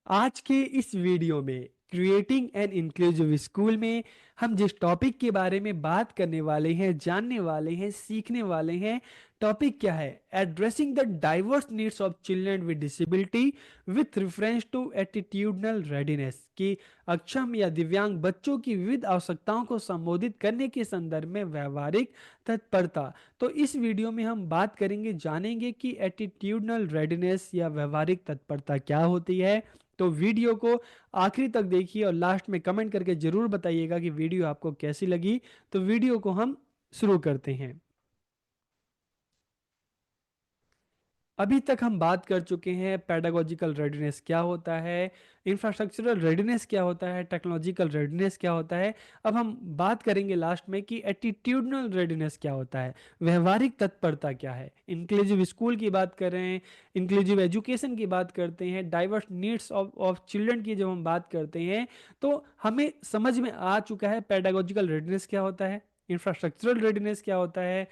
आज के इस वीडियो में क्रिएटिंग एन इंक्लूसिव स्कूल में हम जिस टॉपिक के बारे में बात करने वाले हैं, जानने वाले हैं, सीखने वाले हैं, टॉपिक क्या है? Addressing the diverse needs of children with disability with reference to attitudinal readiness की अक्षम या दिव्यांग बच्चों की विविध आवश्यकताओं को संबोधित करने के संदर्भ में व्यवहारिक तत्परता। तो इस वीडियो में हम बात करेंगे, जानेंगे कि एटीट्यूडनल रेडीनेस या व्यवहारिक तत्परता क्या होती है। तो वीडियो को आखिरी तक देखिए और लास्ट में कमेंट करके जरूर बताइएगा कि वीडियो आपको कैसी लगी। तो वीडियो को हम शुरू करते हैं। अभी तक हम बात कर चुके हैं पेडागोजिकल रेडीनेस क्या होता है, इंफ्रास्ट्रक्चरल रेडीनेस क्या होता है, टेक्नोलॉजिकल रेडीनेस क्या होता है। अब हम बात करेंगे लास्ट में कि एटीट्यूडनल रेडीनेस क्या होता है, व्यवहारिक तत्परता क्या है। इंक्लूसिव स्कूल की बात कर रहे हैं, इंक्लूसिव एजुकेशन की बात करते हैं, डाइवर्स नीड्स ऑफ चिल्ड्रन की जब हम बात करते हैं तो हमें समझ में आ चुका है पेडागोजिकल रेडीनेस क्या होता है, इंफ्रास्ट्रक्चरल रेडीनेस क्या होता है।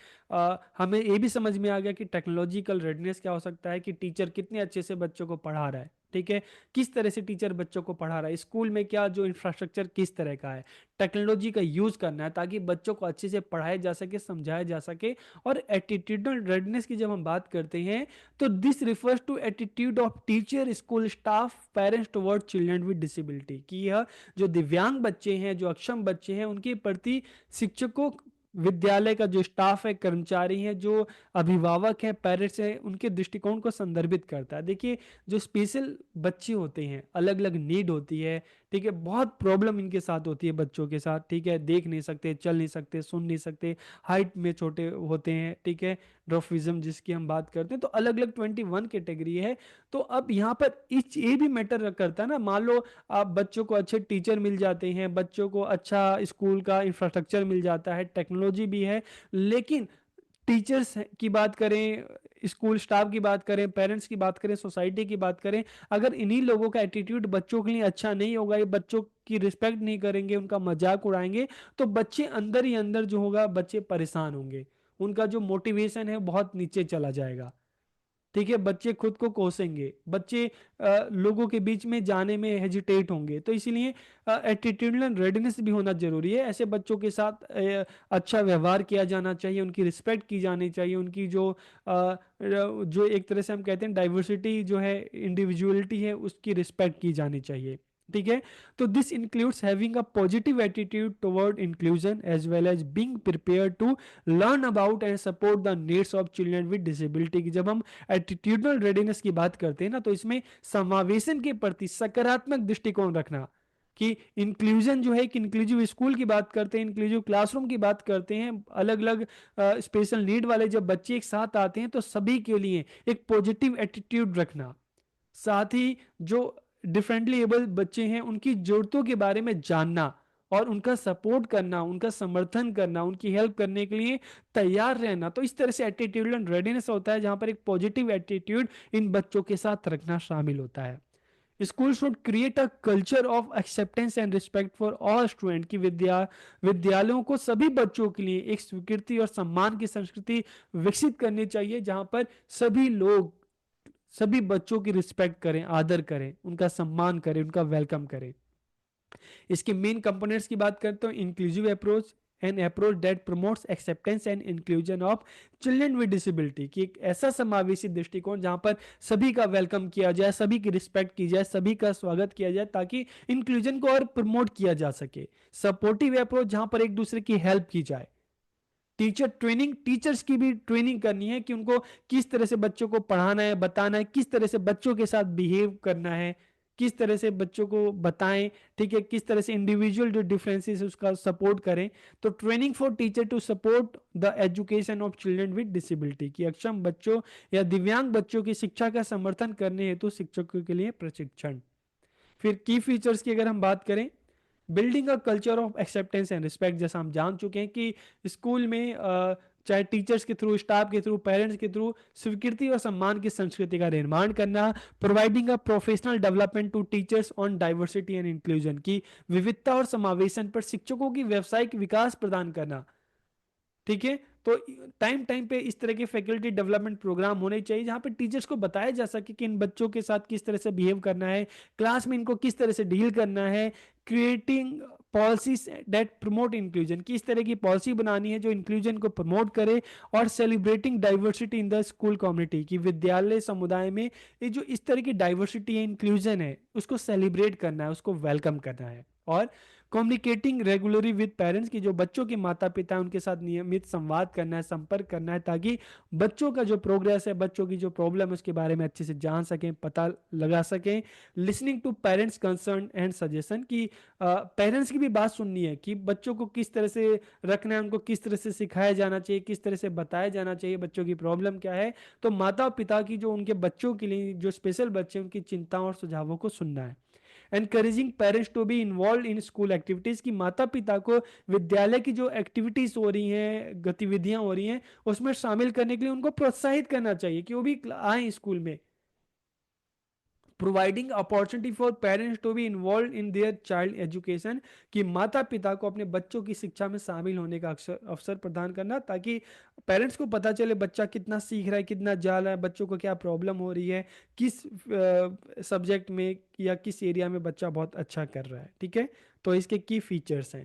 हमें ये भी समझ में आ गया कि टेक्नोलॉजिकल रेडीनेस क्या हो सकता है, कि टीचर कितने अच्छे से बच्चों को पढ़ा रहा है। ठीक है, किस तरह से टीचर बच्चों को पढ़ा रहा है, स्कूल में क्या जो इंफ्रास्ट्रक्चर किस तरह का है, टेक्नोलॉजी का यूज करना है ताकि बच्चों को अच्छे से पढ़ाया जा सके, समझाया जा सके। और एटीट्यूडल रेडनेस की जब हम बात करते हैं तो this refers to attitude of teacher, school staff, parents toward children with disability, कि यह जो दिव्यांग बच्चे हैं, जो अक्षम बच्चे हैं, उनके प्रति शिक्षकों, विद्यालय का जो स्टाफ है, कर्मचारी हैं, जो अभिभावक हैं, पेरेंट्स हैं, उनके दृष्टिकोण को संदर्भित करता है। देखिए, जो स्पेशल बच्चे होते हैं, अलग अलग नीड होती है। ठीक है, बहुत प्रॉब्लम इनके साथ होती है बच्चों के साथ। ठीक है, देख नहीं सकते, चल नहीं सकते, सुन नहीं सकते, हाइट में छोटे होते हैं। ठीक है, ड्रॉफिज्म जिसकी हम बात करते हैं, तो अलग अलग 21 कैटेगरी है। तो अब यहाँ पर इस ये भी मैटर करता है ना, मान लो आप बच्चों को अच्छे टीचर मिल जाते हैं, बच्चों को अच्छा स्कूल का इंफ्रास्ट्रक्चर मिल जाता है, टेक्नोलॉजी भी है, लेकिन टीचर्स की बात करें, स्कूल स्टाफ की बात करें, पेरेंट्स की बात करें, सोसाइटी की बात करें, अगर इन्हीं लोगों का एटीट्यूड बच्चों के लिए अच्छा नहीं होगा, ये बच्चों की रिस्पेक्ट नहीं करेंगे, उनका मजाक उड़ाएंगे, तो बच्चे अंदर ही अंदर जो होगा, बच्चे परेशान होंगे, उनका जो मोटिवेशन है बहुत नीचे चला जाएगा। ठीक है, बच्चे खुद को कोसेंगे, बच्चे लोगों के बीच में जाने में हेजिटेट होंगे। तो इसीलिए एटीट्यूडल रेडीनेस भी होना जरूरी है। ऐसे बच्चों के साथ अच्छा व्यवहार किया जाना चाहिए, उनकी रिस्पेक्ट की जानी चाहिए, उनकी जो एक तरह से हम कहते हैं डाइवर्सिटी जो है, इंडिविजुअलिटी है, उसकी रिस्पेक्ट की जानी चाहिए। ठीक है, तो this includes having a positive attitude toward inclusion as well as being prepare to learn about and support the needs of children with disability की जब हम एटीट्यूडनल रेडीनेस की बात करते हैं ना, तो इसमें समावेशन के प्रति सकारात्मक दृष्टिकोण रखना, कि इंक्लूजन जो है, कि इंक्लूसिव स्कूल की बात करते हैं, इंक्लूसिव क्लासरूम की बात करते हैं, अलग अलग स्पेशल नीड वाले जब बच्चे एक साथ आते हैं तो सभी के लिए एक पॉजिटिव एटीट्यूड रखना। साथ ही जो डिफरेंटली एबल बच्चे हैं, उनकी जरूरतों के बारे में जानना और उनका सपोर्ट करना, उनका समर्थन करना, उनकी हेल्प करने के लिए तैयार रहना। तो इस तरह से एटीट्यूडल रेडीनेस होता है, जहां पर एक पॉजिटिव एटीट्यूड इन बच्चों के साथ रखना शामिल होता है। School should create a culture of acceptance and respect for all student, की विद्यालयों को सभी बच्चों के लिए एक स्वीकृति और सम्मान की संस्कृति विकसित करनी चाहिए, जहां पर सभी लोग सभी बच्चों की रिस्पेक्ट करें, आदर करें, उनका सम्मान करें, उनका वेलकम करें। इसके मेन कंपोनेंट्स की बात करते हैं, inclusive approach, an approach that promotes acceptance and inclusion of children with disability, कि एक ऐसा समावेशी दृष्टिकोण जहां पर सभी का वेलकम किया जाए, सभी की रिस्पेक्ट की जाए, सभी का स्वागत किया जाए, ताकि इंक्लूजन को और प्रमोट किया जा सके। सपोर्टिव अप्रोच, जहां पर एक दूसरे की हेल्प की जाए। टीचर ट्रेनिंग, टीचर्स की भी ट्रेनिंग करनी है कि उनको किस तरह से बच्चों को पढ़ाना है, बताना है, किस तरह से बच्चों के साथ बिहेव करना है, किस तरह से बच्चों को बताएं। ठीक है, किस तरह से इंडिविजुअल जो डिफरेंसेस है उसका सपोर्ट करें। तो training for teacher to support the education of children with disability, की अक्षम बच्चों या दिव्यांग बच्चों की शिक्षा का समर्थन करने हेतु शिक्षकों के लिए प्रशिक्षण। फिर की फीचर्स की अगर हम बात करें, building a culture of acceptance and respect, जैसा हम जान चुके हैं कि स्कूल में चाहे टीचर्स के थ्रू, स्टाफ के थ्रू, पेरेंट्स के थ्रू स्वीकृति और सम्मान की संस्कृति का निर्माण करना। Providing a professional development to teachers on diversity and inclusion, की विविधता और समावेशन पर शिक्षकों की व्यावसायिक विकास प्रदान करना। ठीक है, तो टाइम टाइम पे इस तरह के फैकल्टी डेवलपमेंट प्रोग्राम होने चाहिए जहाँ पे टीचर्स को बताया जा सके कि इन बच्चों के साथ किस तरह से बिहेव करना है, क्लास में इनको किस तरह से डील करना है। Creating policies that promote inclusion, किस तरह की पॉलिसी बनानी है जो इंक्लूजन को प्रमोट करे। और celebrating diversity in the school community, कि विद्यालय समुदाय में ये जो इस तरह की डाइवर्सिटी है, इंक्लूजन है, उसको सेलिब्रेट करना है, उसको वेलकम करना है। और कम्युनिकेटिंग रेगुलरली विद पेरेंट्स, की जो बच्चों के माता पिता हैं उनके साथ नियमित संवाद करना है, संपर्क करना है, ताकि बच्चों का जो प्रोग्रेस है, बच्चों की जो प्रॉब्लम है उसके बारे में अच्छे से जान सकें, पता लगा सकें। Listening to parents concern and suggestion, की पेरेंट्स की भी बात सुननी है कि बच्चों को किस तरह से रखना है, उनको किस तरह से सिखाया जाना चाहिए, किस तरह से बताया जाना चाहिए, बच्चों की प्रॉब्लम क्या है। तो माता पिता की जो उनके बच्चों के लिए जो स्पेशल बच्चे हैं उनकी चिंताओं और सुझावों को सुनना है। Encouraging parents to be involve in school activities, की माता पिता को विद्यालय की जो एक्टिविटीज हो रही हैं, गतिविधियां हो रही हैं, उसमें शामिल करने के लिए उनको प्रोत्साहित करना चाहिए कि वो भी आए स्कूल में। Providing opportunity for parents to be involve in their child education, कि माता पिता को अपने बच्चों की शिक्षा में शामिल होने का अवसर अवसर प्रदान करना, ताकि पेरेंट्स को पता चले बच्चा कितना सीख रहा है, कितना जान रहा है, बच्चों को क्या प्रॉब्लम हो रही है, किस सब्जेक्ट में या किस एरिया में बच्चा बहुत अच्छा कर रहा है। ठीक है, तो इसके की फीचर्स हैं।